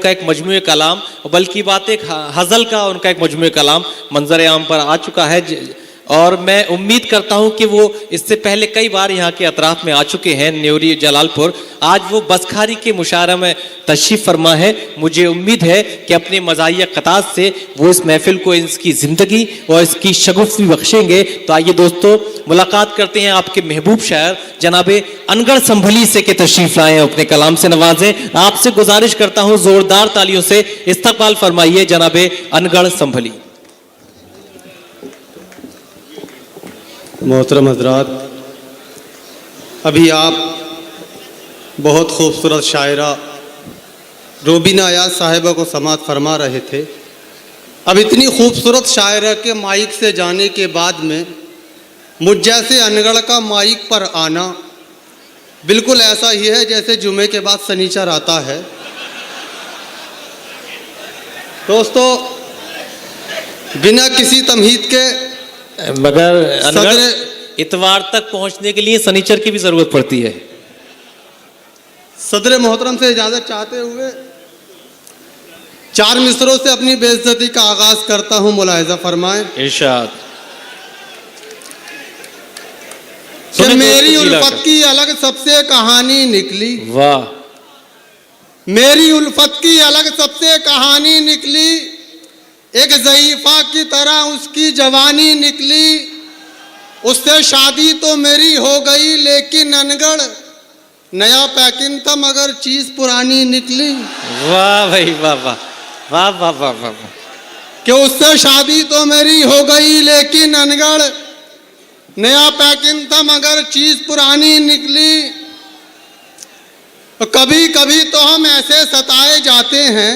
उनका एक मजमूए कलाम, बल्कि बात एक हज़ल का उनका एक मजमूए कलाम मंजर आम पर आ चुका है। और मैं उम्मीद करता हूं कि वो इससे पहले कई बार यहाँ के अतराफ में आ चुके हैं, न्योरी जलालपुर। आज वो बसखारी के मुशायरा में तशरीफ़ फरमा है। मुझे उम्मीद है कि अपने मज़ाहिया क़तात से वो इस महफिल को इसकी ज़िंदगी और इसकी शगुफ़ी बख्शेंगे। तो आइए दोस्तों, मुलाकात करते हैं आपके महबूब शायर जनाबे अनगढ़ संभली से के तशरीफ़ लाएँ, अपने कलाम से नवाजें। आपसे गुजारिश करता हूँ ज़ोरदार तालियों से इस्तक़बाल फरमाइए जनाबे अनगढ़ संभली। मोहतरम हज़रात, अभी आप बहुत खूबसूरत शायरा रोबीना अयाज साहिबा को समाअत फरमा रहे थे। अब इतनी खूबसूरत शायरा के माइक से जाने के बाद में मुझ जैसे अनगढ़ का माइक पर आना बिल्कुल ऐसा ही है जैसे जुमे के बाद सनीचर आता है। दोस्तों, बिना किसी तमहीद के, मगर इतवार तक पहुंचने के लिए सनीचर की भी जरूरत पड़ती है। सदर मोहतरम से इजाजत चाहते हुए 4 मिसरों से अपनी बेइज्जती का आगाज करता हूं, मुलाहिजा फरमाएं। इरशाद। मेरी उल्फत की अलग सबसे कहानी निकली, वाह। मेरी उल्फत की अलग सबसे कहानी निकली, एक ज़ईफ़ा की तरह उसकी जवानी निकली, उससे शादी तो मेरी हो गई लेकिन अनगढ़ नया पैकिंग था मगर चीज पुरानी निकली। वाह भाई वाह वाह वाह वाह वाह वाह। कि उससे शादी तो मेरी हो गई लेकिन अनगढ़ नया पैकिंग था मगर चीज पुरानी निकली। कभी कभी तो हम ऐसे सताए जाते हैं,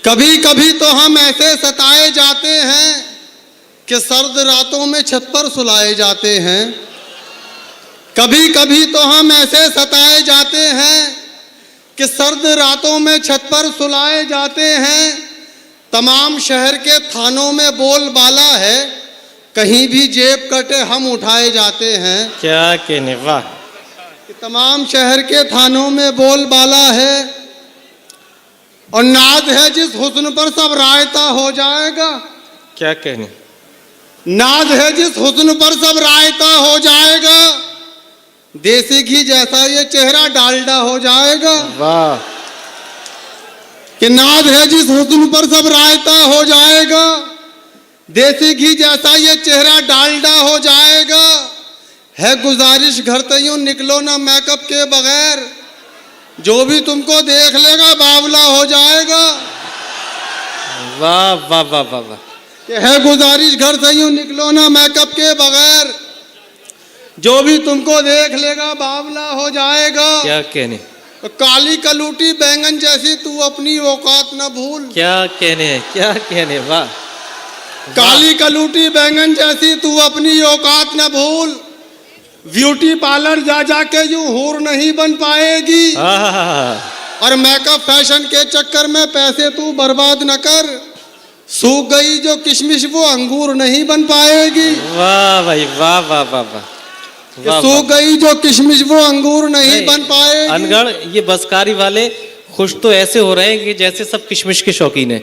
कभी कभी तो हम ऐसे सताए जाते हैं कि सर्द रातों में छत पर सुलाए जाते हैं। कभी कभी तो हम ऐसे सताए जाते हैं कि सर्द रातों में छत पर सुलाए जाते हैं। तमाम शहर के थानों में बोलबाला है, कहीं भी जेब कटे हम उठाए जाते हैं। क्या कहने, वाह। तमाम शहर के थानों में बोलबाला है और नाज है जिस हुस्न पर सब रायता हो जाएगा। क्या कहने, नाज है जिस हुस्न पर सब रायता हो जाएगा, देसी घी जैसा ये चेहरा डालडा हो जाएगा। वाह। कि नाज है जिस हुस्न पर सब रायता हो जाएगा, देसी घी जैसा ये चेहरा डालडा हो जाएगा। है गुजारिश घर से यूं निकलो ना मेकअप के बगैर, जो भी तुमको देख लेगा बावला हो जाएगा। वाह वाह वाह वाह वाह। कि है गुजारिश घर से यूं निकलो ना मेकअप के बगैर, जो भी तुमको देख लेगा बावला हो जाएगा। क्या कहने, तो काली कलूटी बैंगन जैसी तू अपनी औकात न भूल। क्या कहने, क्या कहने, वाह। काली कलूटी बैंगन जैसी तू अपनी औकात न भूल, ब्यूटी पार्लर जा जाके यूं हूर नहीं बन पाएगी। और मेकअप फैशन के चक्कर में पैसे तू बर्बाद न कर, सूख गई जो किशमिश वो अंगूर नहीं बन पाएगी। वाह भाई वाह वाह वाह वाह। सूख गई जो किशमिश वो अंगूर नहीं बन पाएगी। अनगढ़ ये बसकारी वाले खुश तो ऐसे हो रहे हैं कि जैसे सब किशमिश के शौकीन हैं।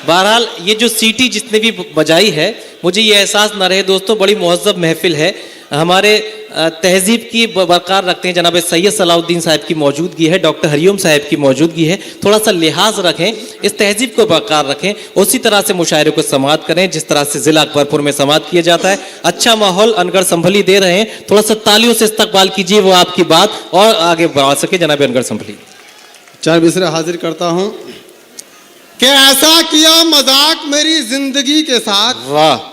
बहरहाल ये जो सीटी जिसने भी बजाई है, मुझे ये एहसास ना रहे दोस्तों, बड़ी मुहज़्ज़ब महफिल है। हमारे तहजीब की बरकरार रखते हैं, जनाब सैयद सलाउद्दीन साहब की मौजूदगी है, डॉक्टर हरिओम साहब की मौजूदगी है। थोड़ा सा लिहाज रखें, इस तहजीब को बरकरार रखें, उसी तरह से मुशायरे को समाअत करें जिस तरह से ज़िला अकबरपुर में समाअत किया जाता है। अच्छा माहौल अनगढ़ संभली दे रहे हैं, थोड़ा सा तालियों से इस्तकबाल कीजिए, वो आपकी बात और आगे बढ़ा सके जनाब अनगढ़ संभली। 4 मिसरे हाजिर करता हूँ कि ऐसा किया मजाक मेरी जिंदगी के साथ। वाह।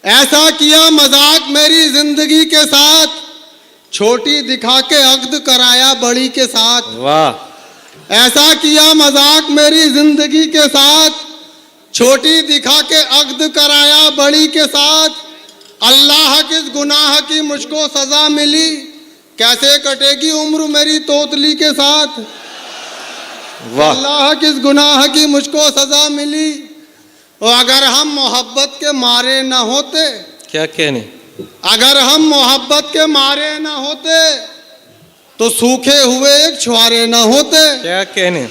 ऐसा किया मजाक मेरी जिंदगी के साथ, छोटी दिखा के अक्द कराया बड़ी के साथ। वाह। ऐसा किया मजाक मेरी जिंदगी के साथ, छोटी दिखा के अक्द कराया बड़ी के साथ। अल्लाह किस गुनाह की मुझको सजा मिली, कैसे कटेगी उम्र मेरी तोतली के साथ। अल्लाह किस गुनाह की मुझको सजा मिली, और अगर हम मोहब्बत के मारे न होते। क्या कहने, अगर हम मोहब्बत के मारे न होते तो सूखे हुए एक छुआरे न होते। क्या कहने,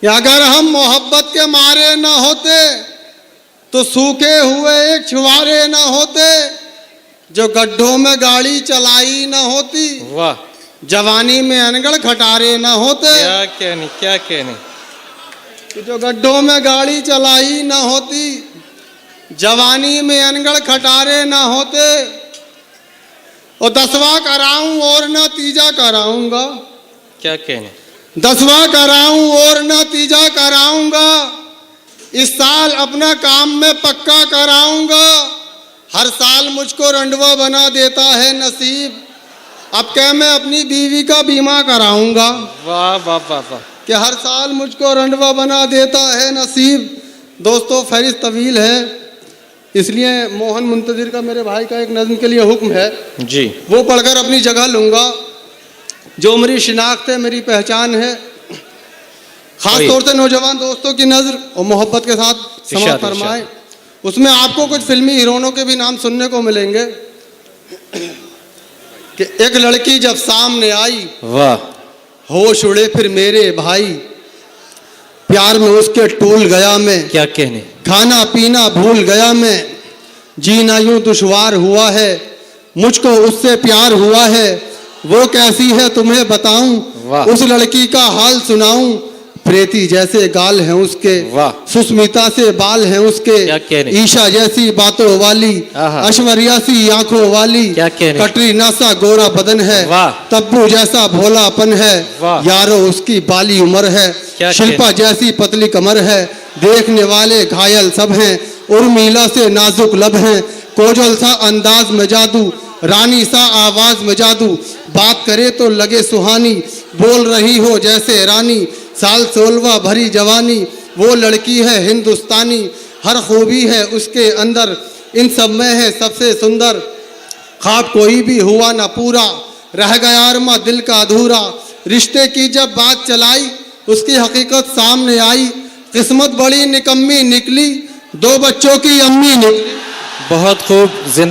कि अगर हम मोहब्बत के मारे न होते तो सूखे हुए एक छुहारे न होते, जो गड्ढों में गाड़ी चलाई न होती, वाह, जवानी में अनगढ़ खटारे न होते। क्या कहने, क्या कहने। कि जो गड्ढों में गाड़ी चलाई न होती, जवानी में अनगढ़ खटारे न होते, और 10वां कराऊं और न तीजा कराऊंगा, क्या कहने। 10वां कराऊं और न तीजा कराऊंगा, इस साल अपना काम में पक्का कराऊंगा। हर साल मुझको रंडवा बना देता है नसीब, अब क्या मैं अपनी बीवी का बीमा कराऊंगा। वाह वाह वाह वाह। कि हर साल मुझको रंडवा बना देता है नसीब। दोस्तों फहरिस्त तवील है, इसलिए मोहन मुंतजिर का मेरे भाई का एक नज़्म के लिए हुक्म है जी, वो पढ़कर अपनी जगह लूंगा। जो मेरी शिनाख्त है, मेरी पहचान है, खास तौर से नौजवान दोस्तों की नज़र और मोहब्बत के साथ समाअत फरमाएं। उसमें आपको कुछ फिल्मी हीरोइनों के भी नाम सुनने को मिलेंगे। कि एक लड़की जब सामने आई, वाह, होश उड़े फिर मेरे भाई, प्यार में उसके टूल गया मैं, क्या कहने। खाना पीना भूल गया मैं, जीना यूं दुश्वार हुआ है, मुझको उससे प्यार हुआ है, वो कैसी है तुम्हें बताऊं, वाह। उस लड़की का हाल सुनाऊं, प्रेती जैसे गाल हैं उसके, वाह। सुस्मिता से बाल हैं उसके, क्या कहने। ईशा जैसी बातों वाली, आहा। ऐश्वर्या सी आंखों वाली, क्या कहने। कटरीना सा गोरा बदन है, वाह। तब्बू जैसा भोलापन है, वाह। यारो उसकी बाली उम्र है, क्या शिल्पा जैसी पतली कमर है, देखने वाले घायल सब हैं, उर्मिला से नाजुक लब हैं, कोजल सा अंदाज में जादू, रानी सा आवाज में जादू, बात करे तो लगे सुहानी, बोल रही हो जैसे रानी, साल 16वां भरी जवानी, वो लड़की है हिंदुस्तानी, हर खूबी है उसके अंदर, इन सब में है सबसे सुंदर, ख्वाब कोई भी हुआ ना पूरा, रह गया अरमा दिल का अधूरा, रिश्ते की जब बात चलाई उसकी हकीकत सामने आई, किस्मत बड़ी निकम्मी निकली, 2 बच्चों की अम्मी निकली। बहुत खूब। जिंदा